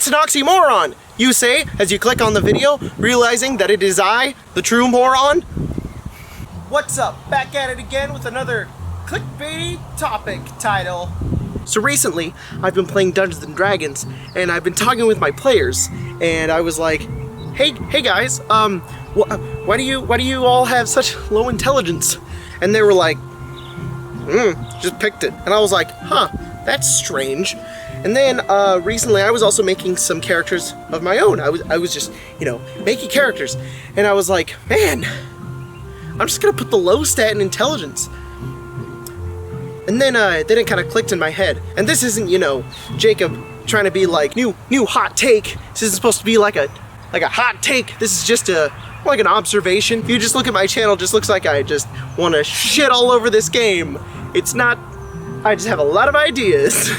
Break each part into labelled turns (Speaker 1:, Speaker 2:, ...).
Speaker 1: That's an oxymoron, you say, as you click on the video, realizing that it is I, the true moron. What's up? Back at it again with another clickbaity topic title. So recently, I've been playing Dungeons & Dragons, and I've been talking with my players, and I was like, hey guys, why do you all have such low intelligence? And they were like, just picked it. And I was like, huh, that's strange. And then recently I was also making some characters of my own. I was just, making characters. And I was like, man, I'm just gonna put the low stat in intelligence. And then it kind of clicked in my head. And this isn't, Jacob trying to be like new hot take. This isn't supposed to be like a hot take. This is just like an observation. If you just look at my channel, it just looks like I just want to shit all over this game. It's not. I just have a lot of ideas.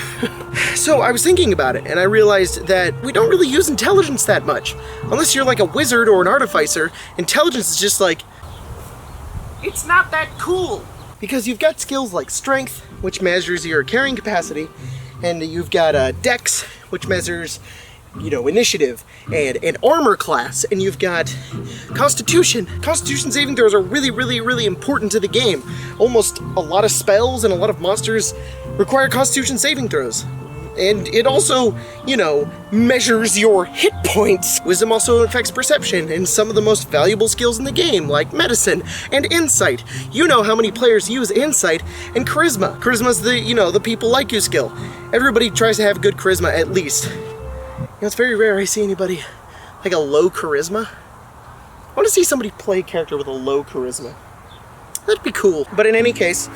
Speaker 1: So I was thinking about it, and I realized that we don't really use intelligence that much. Unless you're like a wizard or an artificer, intelligence is just like, it's not that cool. Because you've got skills like strength, which measures your carrying capacity, and you've got dex, which measures, initiative, and armor class, and you've got constitution. Constitution saving throws are really, really, really important to the game. Almost a lot of spells and a lot of monsters require constitution saving throws. And it also, measures your hit points. Wisdom also affects perception and some of the most valuable skills in the game, like medicine and insight. You know how many players use insight and charisma. Charisma's the people like you skill. Everybody tries to have good charisma at least. It's very rare I see anybody like a low charisma. I want to see somebody play a character with a low charisma. That'd be cool. But in any case,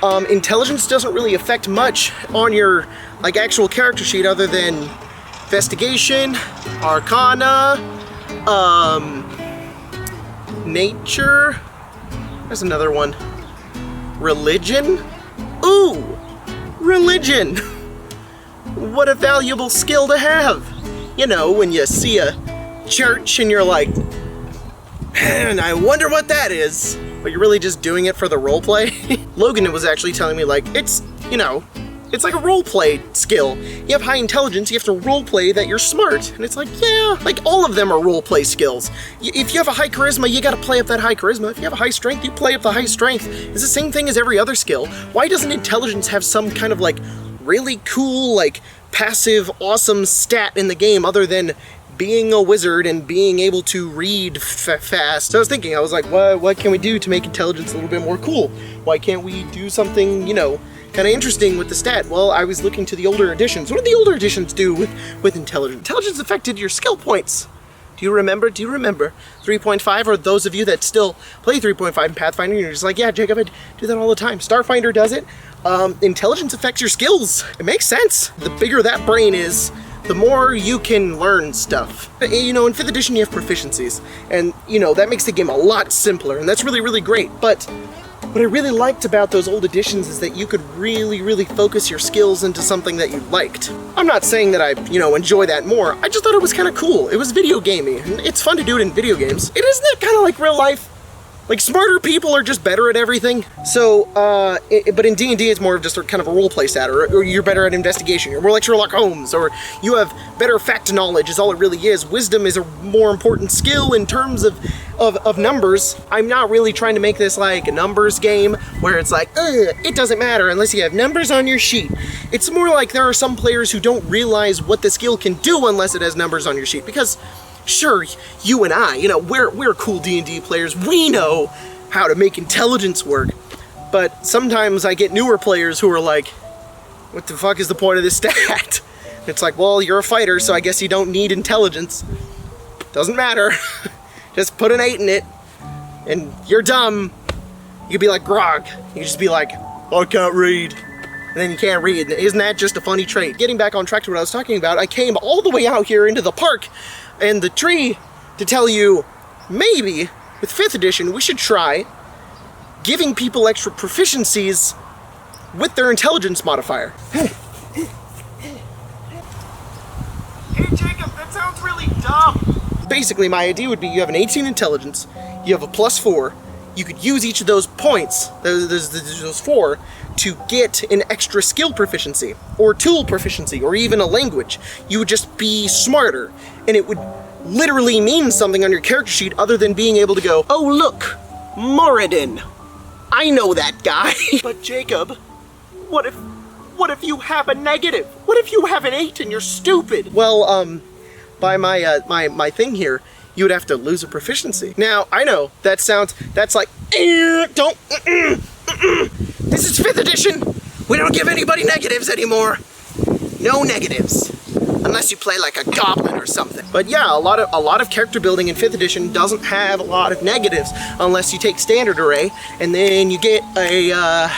Speaker 1: intelligence doesn't really affect much on your actual character sheet other than investigation, arcana, nature. There's another one. Religion. Ooh, religion. What a valuable skill to have. When you see a church and you're like, man, I wonder what that is. But you're really just doing it for the roleplay. Logan was actually telling me it's like a roleplay skill. You have high intelligence, you have to roleplay that you're smart. And it's like, yeah, all of them are roleplay skills. If you have a high charisma, you gotta play up that high charisma. If you have a high strength, you play up the high strength. It's the same thing as every other skill. Why doesn't intelligence have some kind of really cool, passive, awesome stat in the game other than being a wizard and being able to read fast? So I was thinking, what can we do to make intelligence a little bit more cool? Why can't we do something, kind of interesting with the stat? Well, I was looking to the older editions. What did the older editions do with intelligence? Intelligence affected your skill points. Do you remember? 3.5, or those of you that still play 3.5 in Pathfinder, you're just like, yeah, Jacob, I do that all the time. Starfinder does it. Intelligence affects your skills. It makes sense. The bigger that brain is, the more you can learn stuff. In 5th edition you have proficiencies, and that makes the game a lot simpler, and that's really, really great. But what I really liked about those old editions is that you could really, really focus your skills into something that you liked. I'm not saying that I, enjoy that more. I just thought it was kind of cool. It was video gamey, and it's fun to do it in video games. Isn't that kind of like real life? Smarter people are just better at everything. So, but in D&D it's more of just kind of a roleplay stat, or you're better at investigation, you're more like Sherlock Holmes, or you have better fact knowledge is all it really is. Wisdom is a more important skill in terms of numbers. I'm not really trying to make this like a numbers game where it's like, it doesn't matter unless you have numbers on your sheet. It's more like there are some players who don't realize what the skill can do unless it has numbers on your sheet, because sure, you and I, we're cool D&D players. We know how to make intelligence work. But sometimes I get newer players who are like, what the fuck is the point of this stat? It's like, well, you're a fighter, so I guess you don't need intelligence. Doesn't matter. Just put an 8 in it, and you're dumb. You could be like Grog. You could just be like, I can't read. And then you can't read. Isn't that just a funny trait? Getting back on track to what I was talking about, I came all the way out here into the park and the tree to tell you, maybe, with 5th edition, we should try giving people extra proficiencies with their intelligence modifier. Hey Jacob, that sounds really dumb. Basically, my idea would be you have an 18 intelligence, you have a +4, you could use each of those points, those 4, to get an extra skill proficiency, or tool proficiency, or even a language. You would just be smarter, and it would literally mean something on your character sheet other than being able to go, oh look, Moradin. I know that guy. But Jacob, what if you have a negative? What if you have an 8 and you're stupid? Well, by my thing here, you would have to lose a proficiency. Now, I know, that's like, don't, This is 5th edition. We don't give anybody negatives anymore. No negatives. Unless you play like a goblin or something. But yeah, a lot of character building in 5th edition doesn't have a lot of negatives unless you take standard array, and then you get a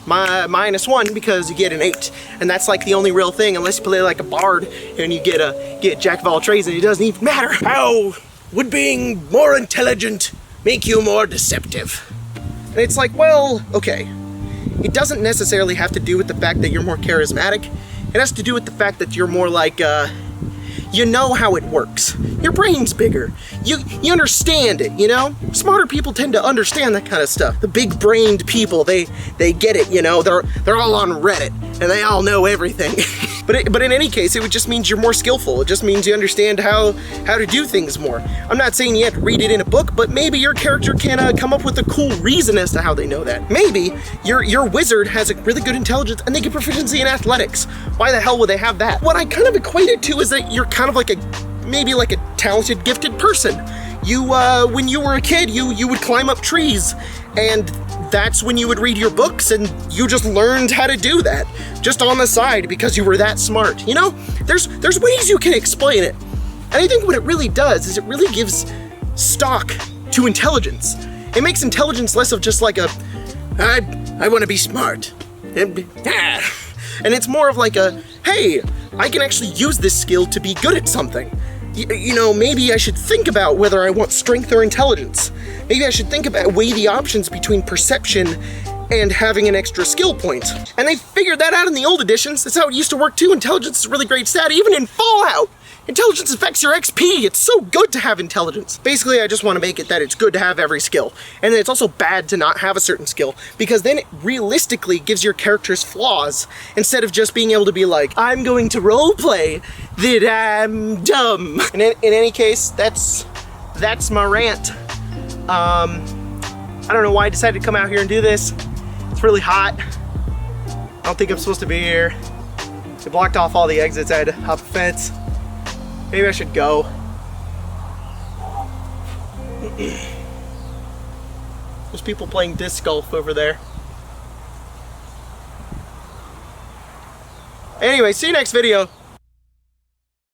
Speaker 1: -1 because you get an 8, and that's like the only real thing, unless you play like a bard and you get jack of all trades, and it doesn't even matter. How would being more intelligent make you more deceptive? And it's like, well, okay, it doesn't necessarily have to do with the fact that you're more charismatic. It has to do with the fact that you're more like, you know how it works. Your brain's bigger. You understand it, you know? Smarter people tend to understand that kind of stuff. The big-brained people, they get it, you know? They're all on Reddit, and they all know everything. But in any case, it just means you're more skillful. It just means you understand how to do things more. I'm not saying you have to read it in a book, but maybe your character can come up with a cool reason as to how they know that. Maybe your wizard has a really good intelligence and they get proficiency in athletics. Why the hell would they have that? What I kind of equate it to is that you're kind of like maybe like a talented, gifted person. You, when you were a kid, you would climb up trees, and that's when you would read your books, and you just learned how to do that, just on the side because you were that smart. You know, there's ways you can explain it. And I think what it really does is it really gives stock to intelligence. It makes intelligence less of just like I want to be smart. And it's more of like hey, I can actually use this skill to be good at something. You know, maybe I should think about whether I want strength or intelligence. Maybe I should weigh the options between perception and having an extra skill point. And they figured that out in the old editions. That's how it used to work too. Intelligence is a really great stat, even in Fallout. Intelligence affects your XP. It's so good to have intelligence. Basically, I just want to make it that it's good to have every skill. And then it's also bad to not have a certain skill, because then it realistically gives your characters flaws, instead of just being able to be like, I'm going to roleplay that I'm dumb. And in any case, that's my rant. I don't know why I decided to come out here and do this. It's really hot. I don't think I'm supposed to be here. They blocked off all the exits. I had to hop a fence. Maybe I should go. There's people playing disc golf over there. Anyway, see you next video.